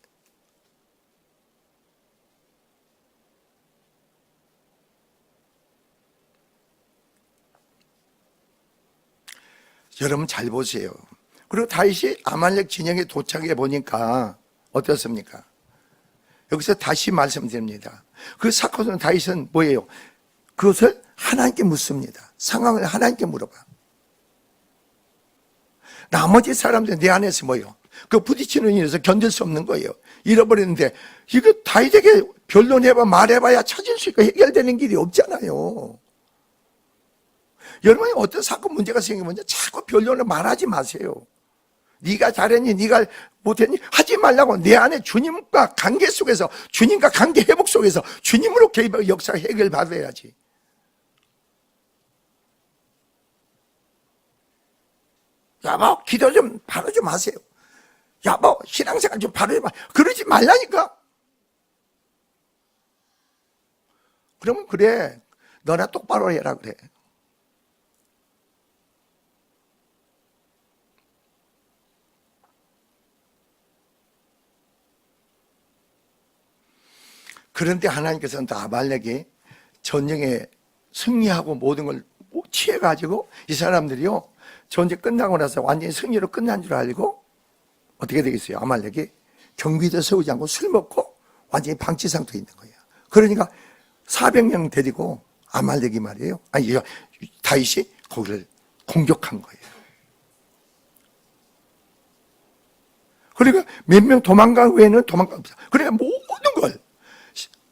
여러분 잘 보세요. 그리고 다윗이 아말렉 진영에 도착해 보니까 어떻습니까? 여기서 다시 말씀드립니다. 그 사건은 다윗은 뭐예요? 그것을 하나님께 묻습니다. 상황을 하나님께 물어봐. 나머지 사람들 내 안에서 뭐예요? 그 부딪히는 일에서 견딜 수 없는 거예요. 잃어버렸는데 이거 다윗에게 변론해봐 말해봐야 찾을 수 있고 해결되는 길이 없잖아요. 여러분이 어떤 사건 문제가 생기면 자꾸 변론을 말하지 마세요. 네가 잘했니? 네가 못했니? 하지 말라고. 내 안에 주님과 관계 속에서, 주님과 관계 회복 속에서 주님으로 개입하고 역사 해결 받아야지. 여보, 기도 좀 바로 좀 하세요. 여보, 신앙생활 좀 바로 좀 하세요. 그러지 말라니까. 그러면 그래, 너나 똑바로 해라 그래. 그런데 하나님께서는 아말렉이 전쟁에 승리하고 모든 걸 취해가지고 이 사람들이요, 전쟁 끝나고 나서 완전히 승리로 끝난 줄 알고 어떻게 되겠어요? 아말렉이 경비도 세우지 않고 술 먹고 완전히 방치 상태에 있는 거예요. 그러니까 400명 데리고 아말렉이 말이에요, 아니 다윗이 거기를 공격한 거예요. 그러니까 몇 명 도망간 후에는 도망간 없어. 그러니까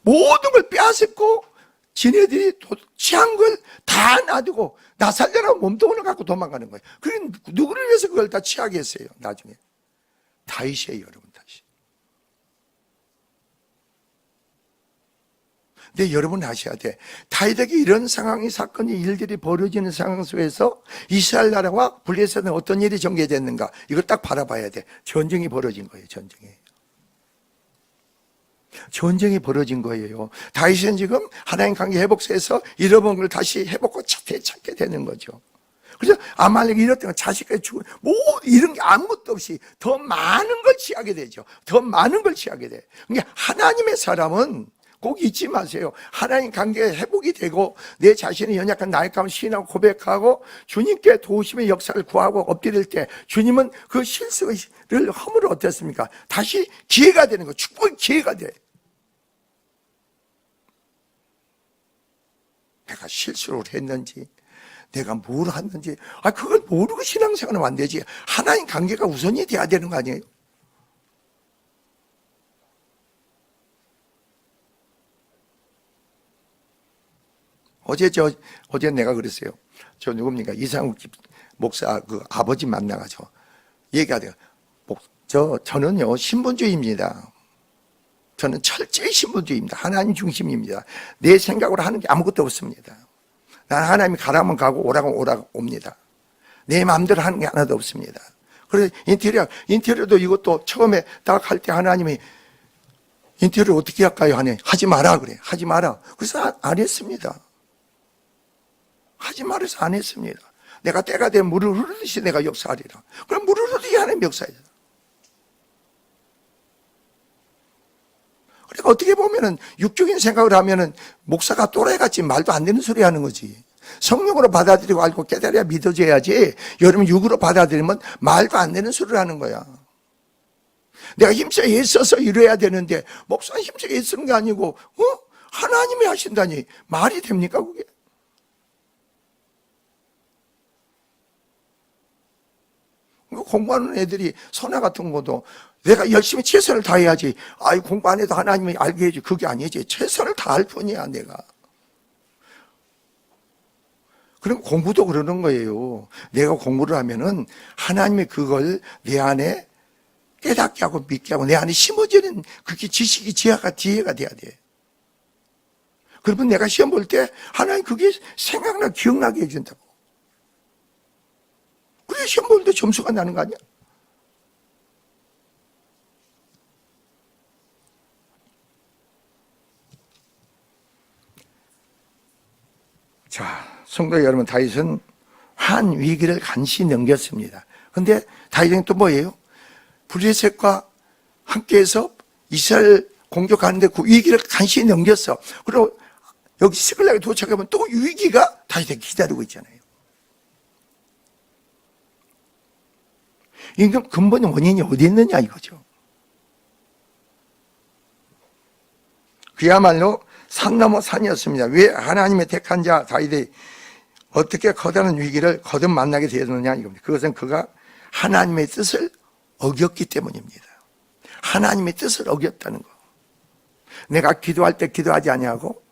모든 걸 빼앗았고 지네들이 취한 걸 다 놔두고 나 살려라고 몸뚱이를 갖고 도망가는 거예요. 그럼 누구를 위해서 그걸 다 취하게 했어요? 나중에 다윗이에요, 여러분. 다윗. 근데 여러분 아셔야 돼. 다윗에게 이런 상황이, 사건이, 일들이 벌어지는 상황 속에서 이스라엘 나라와 블레셋은 어떤 일이 전개됐는가, 이걸 딱 바라봐야 돼. 전쟁이 벌어진 거예요. 전쟁이 벌어진 거예요. 다윗은 지금 하나님 관계 회복소에서 잃어버린 걸 다시 회복하고 되찾게 되는 거죠. 그래서 아말렉이 이랬던 건 자식까지 죽은, 이런 게 아무것도 없이 더 많은 걸 취하게 되죠. 더 많은 걸 취하게 돼. 그러니까 하나님의 사람은 꼭 잊지 마세요. 하나님 관계가 회복이 되고 내 자신의 연약한 나약함을 시인하고 고백하고 주님께 도우심의 역사를 구하고 엎드릴 때 주님은 그 실수를 허물을 어땠습니까? 다시 기회가 되는 거예요. 축복의 기회가 돼. 내가 실수를 했는지, 내가 뭘 했는지, 그걸 모르고 신앙생활하면 안 되지. 하나님 관계가 우선이 돼야 되는 거 아니에요? 어제 내가 그랬어요. 저 누굽니까? 이상욱 목사 그 아버지 만나가지고 얘기하대요. 저는요, 신분주의입니다. 저는 철저히 신분주의입니다. 하나님 중심입니다. 내 생각으로 하는 게 아무것도 없습니다. 난 하나님이 가라면 가고 오라고 옵니다. 내 마음대로 하는 게 하나도 없습니다. 그래서 인테리어도 이것도 처음에 딱 할 때 하나님이 인테리어 어떻게 할까요? 하지 마라 그래. 하지 마라. 그래서 안 했습니다. 하지 말아서 안 했습니다. 내가 때가 되면 물을 흐르듯이 내가 역사하리라. 그럼 물을 흐르듯이 하나님 역사해요. 그러니까 어떻게 보면은 육적인 생각을 하면은 목사가 또라이같이 말도 안 되는 소리 하는 거지. 성령으로 받아들이고 알고 깨달아야 믿어져야지. 여러분 육으로 받아들이면 말도 안 되는 소리를 하는 거야. 내가 힘써 애써서 이뤄야 되는데 목사는 힘써 애쓰는 게 아니고 하나님이 하신다니 말이 됩니까 그게? 공부하는 애들이 선화 같은 것도 내가 열심히 최선을 다해야지. 공부 안 해도 하나님이 알게 해야지. 그게 아니지. 최선을 다할 뿐이야, 내가. 그럼 공부도 그러는 거예요. 내가 공부를 하면은 하나님이 그걸 내 안에 깨닫게 하고 믿게 하고 내 안에 심어지는 그게 지식이 지혜가 돼야 돼. 그러면 내가 시험 볼 때 하나님 그게 생각나 기억나게 해준다고. 그래 시험 볼 때 점수가 나는 거 아니야? 자, 성도 여러분, 다윗은 한 위기를 간신히 넘겼습니다. 근데 다윗은 또 뭐예요? 블레셋과 함께해서 이스라엘 공격하는데 그 위기를 간신히 넘겼어. 그리고 여기 시글락에 도착하면 또 위기가 다윗에게 기다리고 있잖아요. 이게 근본 원인이 어디 있느냐 이거죠. 그야말로 산 넘어 산이었습니다. 왜 하나님의 택한 자 다윗이 어떻게 커다란 위기를 거듭 만나게 되었느냐 이겁니다. 그것은 그가 하나님의 뜻을 어겼기 때문입니다. 하나님의 뜻을 어겼다는 거. 내가 기도할 때 기도하지 아니하고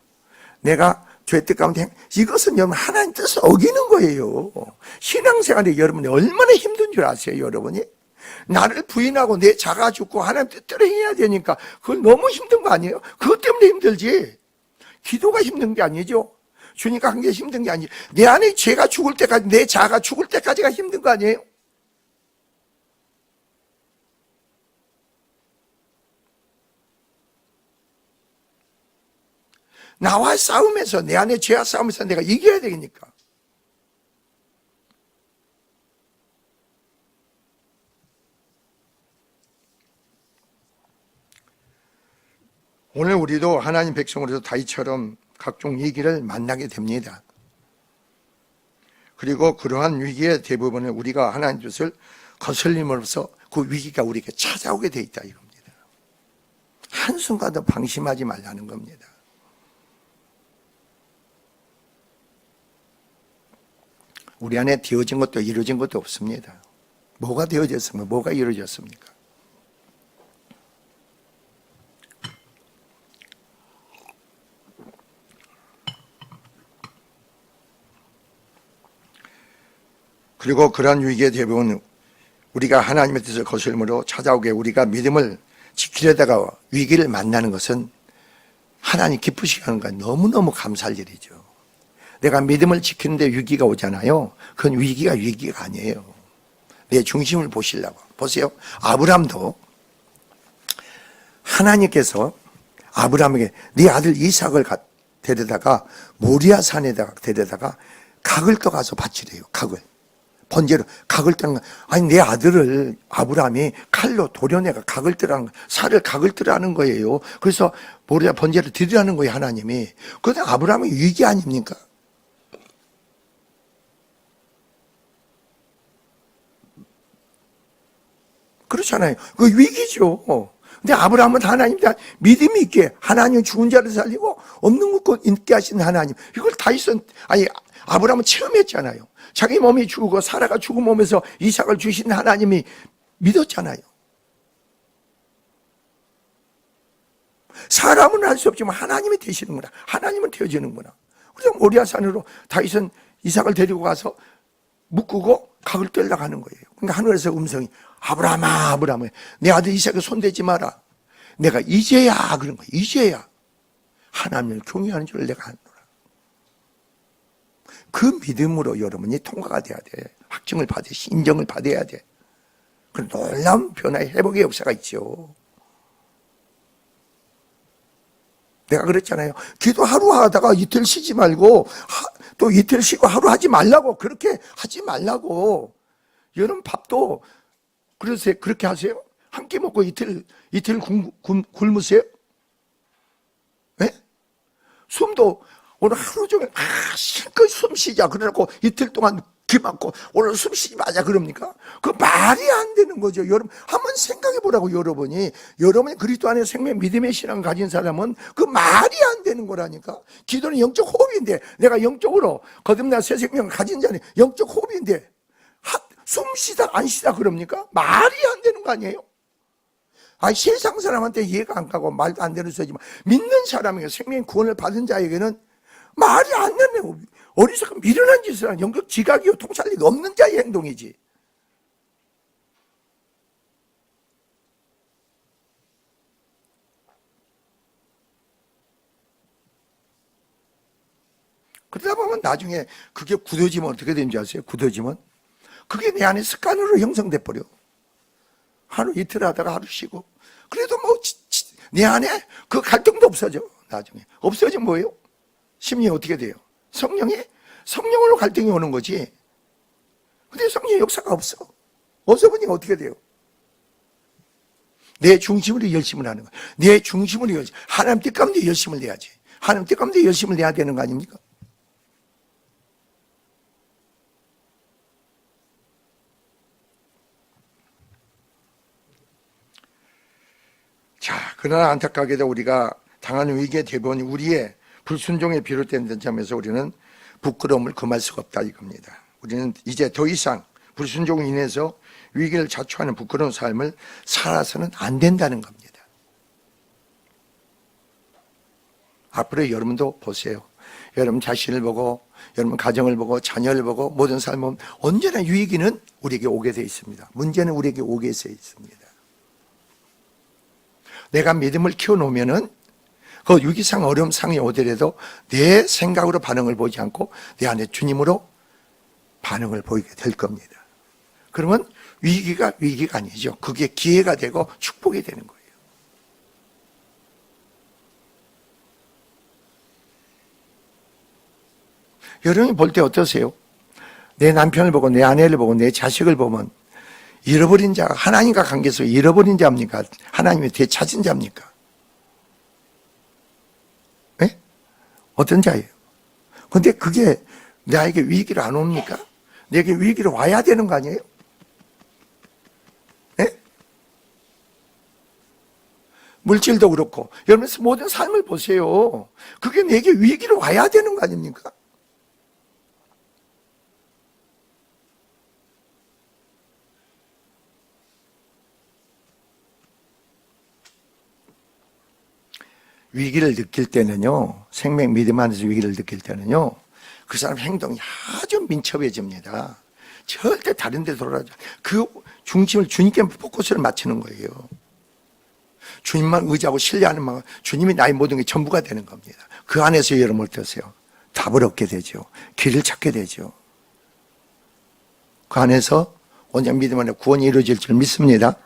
내가 죄 뜻 가운데 이것은 여러분 하나님 뜻을 어기는 거예요. 신앙생활에 여러분이 얼마나 힘든 줄 아세요, 여러분이? 나를 부인하고 내 자가 죽고 하나님 뜻대로 해야 되니까 그건 너무 힘든 거 아니에요? 그것 때문에 힘들지. 기도가 힘든 게 아니죠. 주님과 한 게 힘든 게 아니에요. 내 안에 죄가 죽을 때까지, 내 자가 죽을 때까지가 힘든 거 아니에요? 나와 싸움에서, 내 안에 죄와 싸움에서 내가 이겨야 되니까. 오늘 우리도 하나님 백성으로서 다윗처럼 각종 위기를 만나게 됩니다. 그리고 그러한 위기의 대부분은 우리가 하나님 뜻을 거슬림으로써 그 위기가 우리에게 찾아오게 돼 있다 이겁니다. 한순간도 방심하지 말라는 겁니다. 우리 안에 되어진 것도 이루어진 것도 없습니다. 뭐가 되어졌으면 뭐가 이루어졌습니까? 그리고 그러한 위기의 대부분 우리가 하나님의 뜻을 거슬림으로 찾아오게 우리가 믿음을 지키려다가 위기를 만나는 것은 하나님 기쁘시게 하는 건 너무너무 감사할 일이죠. 내가 믿음을 지키는데 위기가 오잖아요. 그건 위기가 아니에요. 내 중심을 보시려고. 보세요. 아브람도 하나님께서 아브람에게 네 아들 이삭을 데려다가 모리아 산에다가 데려다가 각을 떠가서 바치래요. 각을. 번제로 각을 뜨는 거. 아니 내 아들을 아브라함이 칼로 도려내가 각을 뜨라는 거, 살을 각을 뜨라는 거예요. 그래서 모리아 번제를 드리라는 거예요. 하나님이. 그런데 아브라함이 위기 아닙니까? 그렇잖아요. 그 위기죠. 근데 아브라함은 하나님에 대한 믿음이 있게 하나님 죽은 자를 살리고 없는 것 있게 하신 하나님. 이걸 아브라함은 체험했잖아요. 자기 몸이 죽고 사라가 죽은 몸에서 이삭을 주신 하나님이 믿었잖아요. 사람은 할 수 없지만 하나님이 되시는구나. 하나님은 되어지는구나. 그래서 모리아산으로 다윗은 이삭을 데리고 가서 묶고 각을 떼려고 하는 거예요. 그러니까 하늘에서 음성이 아브라함아 아브라함아 내 아들 이삭에 손대지 마라. 내가 이제야 그런 거예요. 이제야 하나님을 경외하는 줄 내가 안노라. 그 믿음으로 여러분이 통과가 돼야 돼. 확증을 받으시 인정을 받아야 돼. 그 놀라운 변화의 회복의 역사가 있죠. 내가 그랬잖아요. 기도 하루 하다가 이틀 쉬지 말고 또 이틀 쉬고 하루 하지 말라고. 그렇게 하지 말라고. 여러분 밥도 그러세요? 그렇게 하세요? 한 끼 먹고 이틀 굶으세요? 네? 숨도 오늘 하루 종일 실컷 숨 쉬자 그래놓고 이틀 동안 귀 막고 오늘 숨 쉬지 마자 그럽니까? 그 말이 안 되는 거죠. 여러분 한번 생각해 보라고. 여러분이 그리스도 안에 생명 믿음의 신앙을 가진 사람은 그 말이 안 되는 거라니까. 기도는 영적 호흡인데 내가 영적으로 거듭난 새 생명을 가진 자는 영적 호흡인데 숨 쉬다 안 쉬다 그럽니까? 말이 안 되는 거 아니에요? 세상 사람한테 이해가 안 가고 말도 안 되는 소리지만 믿는 사람에게 생명 구원을 받은 자에게는 말이 안 되네요. 어리석은 미련한 짓을 하는 영적 지각이요 통찰력이 없는 자의 행동이지. 그러다 보면 나중에 그게 굳어지면 어떻게 되는지 아세요? 굳어지면 그게 내 안에 습관으로 형성돼 버려. 하루 이틀 하다가 하루 쉬고 그래도 내 안에 그 갈등도 없어져. 나중에 없어지면 뭐예요? 심리 어떻게 돼요? 성령으로 갈등이 오는 거지. 근데 성령의 역사가 없어. 어서 보니까 어떻게 돼요? 내 중심으로 열심을 하는 거야. 내 중심으로 열심. 하나님 뜻 가운데 열심을 내야지. 하나님 뜻 가운데 열심을 내야 되는 거 아닙니까? 자, 그러나 안타깝게도 우리가 당하는 위기의 대부분이 우리의 불순종에 비롯된 점에서 우리는 부끄러움을 금할 수가 없다 이겁니다. 우리는 이제 더 이상 불순종으로 인해서 위기를 자초하는 부끄러운 삶을 살아서는 안 된다는 겁니다. 앞으로 여러분도 보세요. 여러분 자신을 보고, 여러분 가정을 보고, 자녀를 보고, 모든 삶을 보면 언제나 위기는 우리에게 오게 되어 있습니다. 문제는 우리에게 오게 되어 있습니다. 내가 믿음을 키워놓으면은 그 위기상 어려움상이 오더라도 내 생각으로 반응을 보지 않고 내 안에 주님으로 반응을 보이게 될 겁니다. 그러면 위기가 아니죠. 그게 기회가 되고 축복이 되는 거예요. 여러분이 볼 때 어떠세요? 내 남편을 보고 내 아내를 보고 내 자식을 보면 잃어버린 자가 하나님과 관계에서 잃어버린 자입니까? 하나님이 되찾은 자입니까? 네? 어떤 자예요? 근데 그게 나에게 위기를 안 옵니까? 내게 위기를 와야 되는 거 아니에요? 네? 물질도 그렇고 여러분 모든 삶을 보세요. 그게 내게 위기를 와야 되는 거 아닙니까? 위기를 느낄 때는요, 생명 믿음 안에서 위기를 느낄 때는요, 그 사람 행동이 아주 민첩해집니다. 절대 다른 데 돌아가지. 그 중심을 주님께 포커스를 맞추는 거예요. 주님만 의지하고 신뢰하는 마음, 주님이 나의 모든 게 전부가 되는 겁니다. 그 안에서 여러분 어떠세요? 답을 얻게 되죠. 길을 찾게 되죠. 그 안에서 온전한 믿음 안에 구원이 이루어질 줄 믿습니다.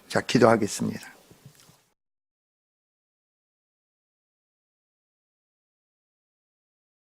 자, 기도하겠습니다.